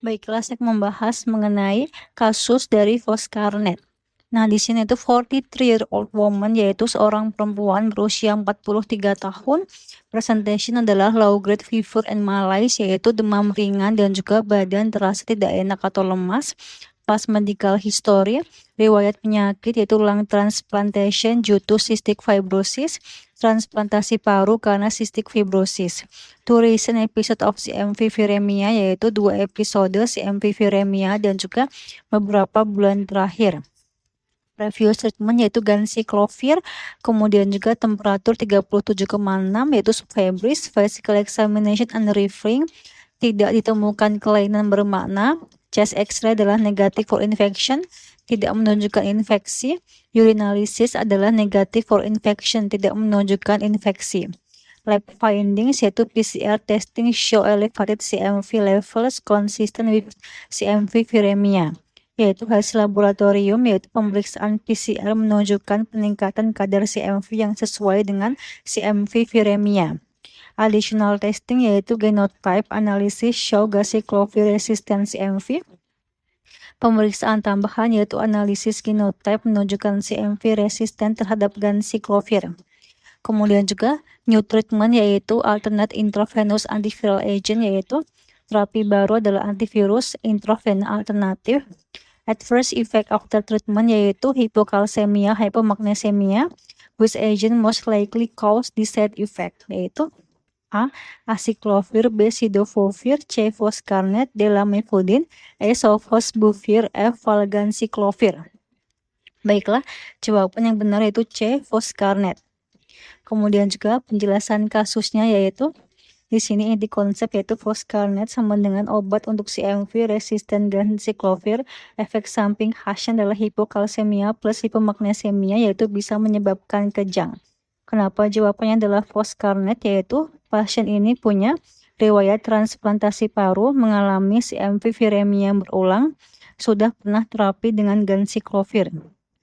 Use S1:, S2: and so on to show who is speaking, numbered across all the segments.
S1: Baiklah, saya membahas mengenai kasus dari Foscarnet. Nah, di sini itu 43-year-old woman, yaitu seorang perempuan berusia 43 tahun. Presentation adalah low grade fever and malaise, yaitu demam ringan dan juga badan terasa tidak enak atau lemas. Pas medical history, riwayat penyakit yaitu lung transplantation due to cystic fibrosis, transplantasi paru karena cystic fibrosis. Two recent episode of CMV viremia, yaitu 2 episode CMV viremia dan juga beberapa bulan terakhir. Previous treatment yaitu ganciclovir, kemudian juga temperatur 37,6 yaitu Febris, physical examination unreferring, tidak ditemukan kelainan bermakna, chest x-ray adalah negatif for infection, tidak menunjukkan infeksi, urinalysis adalah negatif for infection, tidak menunjukkan infeksi. Lab findings yaitu PCR testing show elevated CMV levels consistent with CMV viremia, yaitu hasil laboratorium yaitu pemeriksaan PCR menunjukkan peningkatan kadar CMV yang sesuai dengan CMV viremia. Additional testing yaitu genotype analysis show ganciclovir resistant CMV. Pemeriksaan tambahan yaitu analisis genotype menunjukkan CMV resisten terhadap ganciclovir. Kemudian juga new treatment yaitu alternate intravenous antiviral agent, yaitu terapi baru adalah antivirus intravenous alternatif. Adverse effect after treatment yaitu hipokalsemia, hypomagnesemia, which agent most likely cause the side effect, yaitu A. Aciclovir, B. Cidofovir, C. Foscarnet, D. Lamivudine, E. Sofosbuvir, F. Valganciclovir. Baiklah, jawaban yang benar yaitu C. Foscarnet. Kemudian juga penjelasan kasusnya yaitu di sini inti konsep yaitu Foscarnet sama dengan obat untuk CMV resisten ganciclovir. Efek samping khasnya adalah hipokalsemia plus hipomagnesemia, yaitu bisa menyebabkan kejang. Kenapa jawabannya adalah Foscarnet? Yaitu pasien ini punya riwayat transplantasi paru, mengalami CMV viremia berulang, sudah pernah terapi dengan ganciclovir.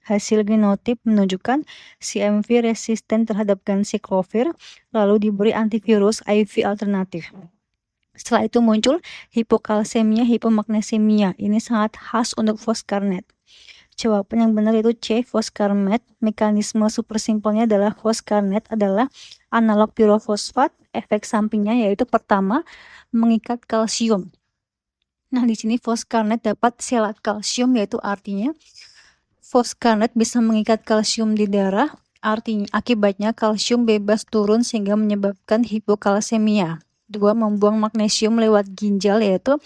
S1: Hasil genotip menunjukkan CMV resisten terhadap ganciclovir, lalu diberi antivirus IV alternatif. Setelah itu muncul hipokalsemia, hipomagnesemia. Ini sangat khas untuk Foscarnet. Jawaban yang benar itu C. Foscarnet. Mekanisme super simpelnya adalah Foscarnet adalah analog pirofosfat. Efek sampingnya yaitu pertama, mengikat kalsium. Nah, di sini Foscarnet dapat selat kalsium, yaitu artinya Foscarnet bisa mengikat kalsium di darah, artinya akibatnya kalsium bebas turun sehingga menyebabkan hipokalsemia. 2. Membuang magnesium lewat ginjal, yaitu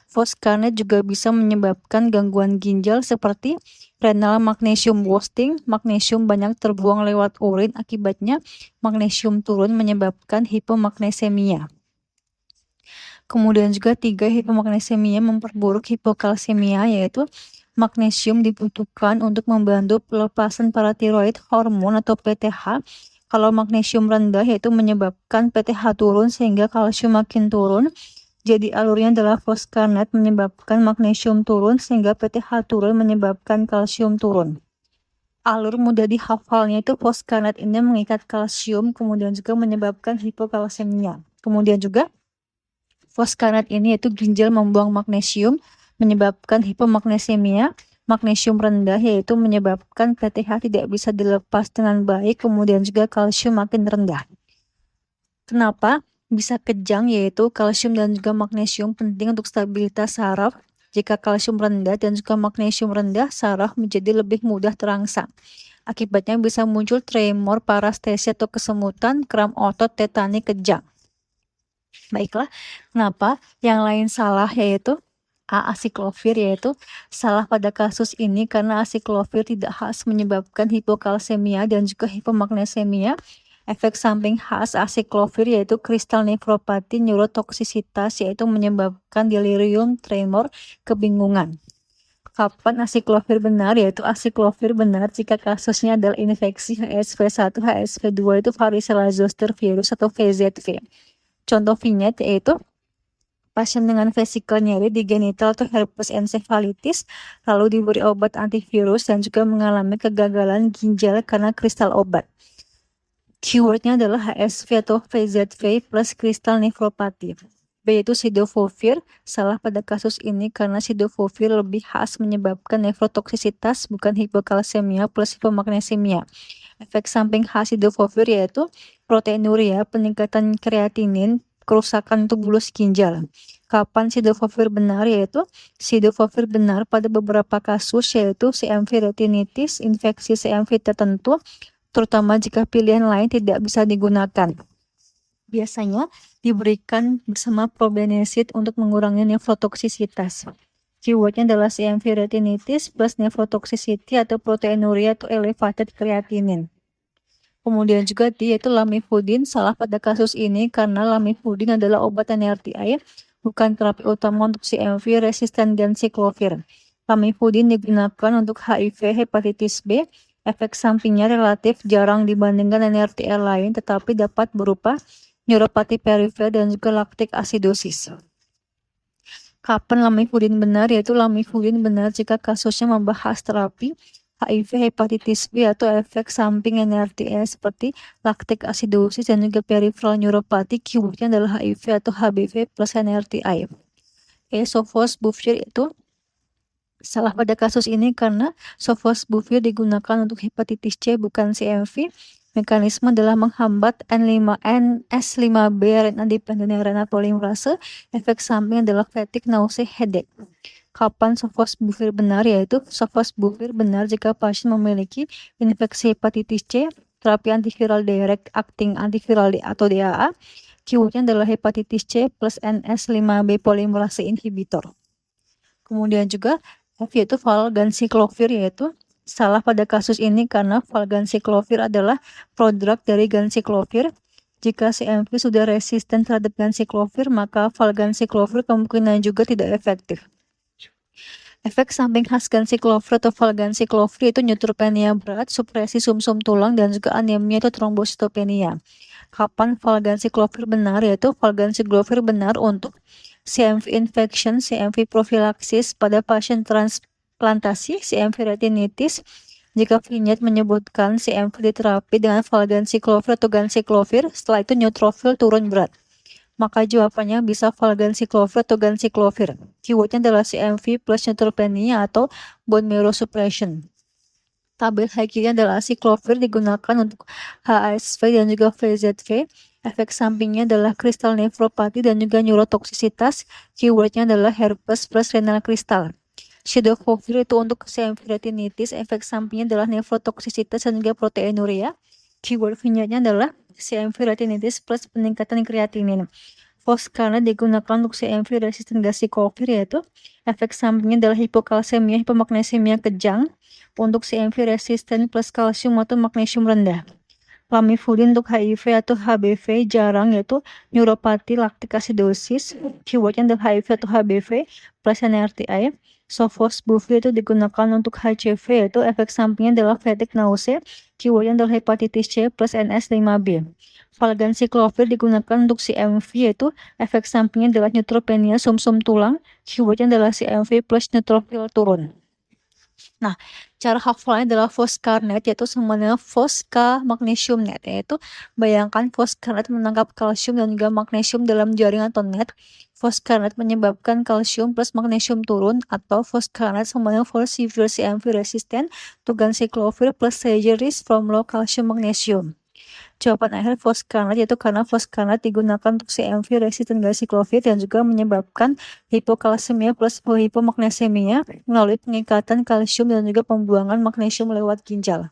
S1: Foscarnet juga bisa menyebabkan gangguan ginjal seperti renal magnesium wasting, magnesium banyak terbuang lewat urin, akibatnya magnesium turun menyebabkan hipomagnesemia. Kemudian juga 3. Hipomagnesemia memperburuk hipokalsemia, yaitu magnesium dibutuhkan untuk membantu pelepasan paratiroid hormon atau PTH. Kalau magnesium rendah yaitu menyebabkan PTH turun sehingga kalsium makin turun. Jadi alurnya adalah Foscarnet menyebabkan magnesium turun sehingga PTH turun menyebabkan kalsium turun. Alur mudah dihafalnya itu Foscarnet ini mengikat kalsium kemudian juga menyebabkan hipokalsemia. Kemudian juga Foscarnet ini yaitu ginjal membuang magnesium menyebabkan hipomagnesemia, magnesium rendah yaitu menyebabkan PTH tidak bisa dilepas dengan baik, kemudian juga kalsium makin rendah. Kenapa bisa kejang? Yaitu kalsium dan juga magnesium penting untuk stabilitas saraf. Jika kalsium rendah dan juga magnesium rendah, saraf menjadi lebih mudah terangsang. Akibatnya bisa muncul tremor, parestesia atau kesemutan, kram otot, tetani, kejang. Baiklah, kenapa yang lain salah? Yaitu A. Aciclovir, yaitu salah pada kasus ini karena aciclovir tidak khas menyebabkan hipokalsemia dan juga hipomagnesemia. Efek samping khas aciclovir yaitu kristal nefropati, neurotoksisitas yaitu menyebabkan delirium, tremor, kebingungan. Kapan aciclovir benar? Yaitu aciclovir benar jika kasusnya adalah infeksi HSV1, HSV2 itu varicella zoster virus atau VZV. Contoh vignette yaitu pasien dengan vesikel nyeri di genital atau herpes encephalitis, lalu diberi obat antivirus dan juga mengalami kegagalan ginjal karena kristal obat. Keywordnya adalah HSV atau VZV plus kristal nefropati. B yaitu cidofovir. Salah pada kasus ini karena cidofovir lebih khas menyebabkan nefrotoksisitas bukan hipokalsemia plus hipomagnesemia. Efek samping khas cidofovir yaitu proteinuria, peningkatan kreatinin, kerusakan tubulus ginjal. Kapan cidofovir benar yaitu cidofovir benar pada beberapa kasus yaitu CMV retinitis, infeksi CMV tertentu, terutama jika pilihan lain tidak bisa digunakan. Biasanya diberikan bersama probenecid untuk mengurangi nefrotoksisitas. Keywordnya adalah CMV retinitis plus nephrotoxicity atau proteinuria atau elevated creatinine. Kemudian juga yaitu lamivudin. Salah pada kasus ini karena lamivudin adalah obat NRTI, bukan terapi utama untuk CMV resisten ganciclovir. Lamivudin digunakan untuk HIV hepatitis B. Efek sampingnya relatif jarang dibandingkan NRTI lain, tetapi dapat berupa neuropati perifer dan juga laktik asidosis. Kapan lamivudin benar yaitu lamivudin benar jika kasusnya membahas terapi HIV hepatitis B atau efek samping NRTI seperti laktik asidosis dan juga peripheral neuropati. Keywordnya adalah HIV atau HBV plus NRTI. Sofosbuvir itu salah pada kasus ini karena sofosbuvir digunakan untuk hepatitis C bukan CMV. Mekanisme adalah menghambat NS5B RNA dependent RNA polymerase. Efek samping adalah fatigue, nausea, headache. Kapan sofosbuvir benar yaitu sofosbuvir benar jika pasien memiliki infeksi hepatitis C, terapi antiviral direct acting antiviral atau DAA. Keywordnya adalah hepatitis C plus NS5B polymerase inhibitor. Kemudian juga F yaitu valganciclovir yaitu salah pada kasus ini karena valganciclovir adalah prodrug dari ganciclovir. Jika CMV sudah resisten terhadap ganciclovir, maka valganciclovir kemungkinan juga tidak efektif. Efek samping khas ganciclovir atau valganciclovir itu neutropenia berat, supresi sumsum tulang, dan juga anemia atau trombositopenia. Kapan valganciclovir benar yaitu valganciclovir benar untuk CMV infection, CMV prophylaxis pada pasien transplantasi, CMV retinitis. Jika vignette menyebutkan CMV diterapi dengan valganciclovir atau ganciclovir, setelah itu neutrofil turun berat, maka jawabannya bisa valganciclovir atau ganciclovir. Keywordnya adalah CMV plus neutropenia atau bone marrow suppression. Tabel kirinya adalah aciclovir digunakan untuk HSV dan juga VZV. Efek sampingnya adalah kristal nefropati dan juga neurotoksisitas. Keywordnya adalah herpes plus renal kristal. Cidofovir itu untuk CMV retinitis. Efek sampingnya adalah nefrotoksisitas dan juga proteinuria. Keyword vignette-nya adalah CMV retinitis plus peningkatan kreatinin. Foscarnet digunakan untuk CMV resisten ganciclovir yaitu efek sampingnya adalah hipokalsemia, hipomagnesemia kejang. Untuk CMV resisten plus kalsium atau magnesium rendah. Lamivudin untuk HIV atau HBV jarang yaitu neuropati laktik asidosis. Keywordnya adalah HIV atau HBV plus NRTI. Sofosbuvir itu digunakan untuk HCV yaitu efek sampingnya adalah fatigue, nausea. Keywordnya adalah hepatitis C plus NS5B. Valganciclovir digunakan untuk CMV yaitu efek sampingnya adalah neutropenia sumsum tulang. Keywordnya adalah CMV plus neutrofil turun. Nah, cara hafalannya adalah Foscarnet yaitu sama dengan Fosca magnesium net, yaitu bayangkan Foscarnet menangkap kalsium dan juga magnesium dalam jaring atau net. Foscarnet menyebabkan kalsium plus magnesium turun, atau Foscarnet sama dengan for severe CMV resistant to ganciclovir plus severe risk from low calcium magnesium. Jawaban akhir Foscarnet yaitu karena Foscarnet digunakan untuk CMV resisten ganciclovir dan juga menyebabkan hipokalsemia plus hipomagnesemia melalui pengikatan kalsium dan juga pembuangan magnesium lewat ginjal.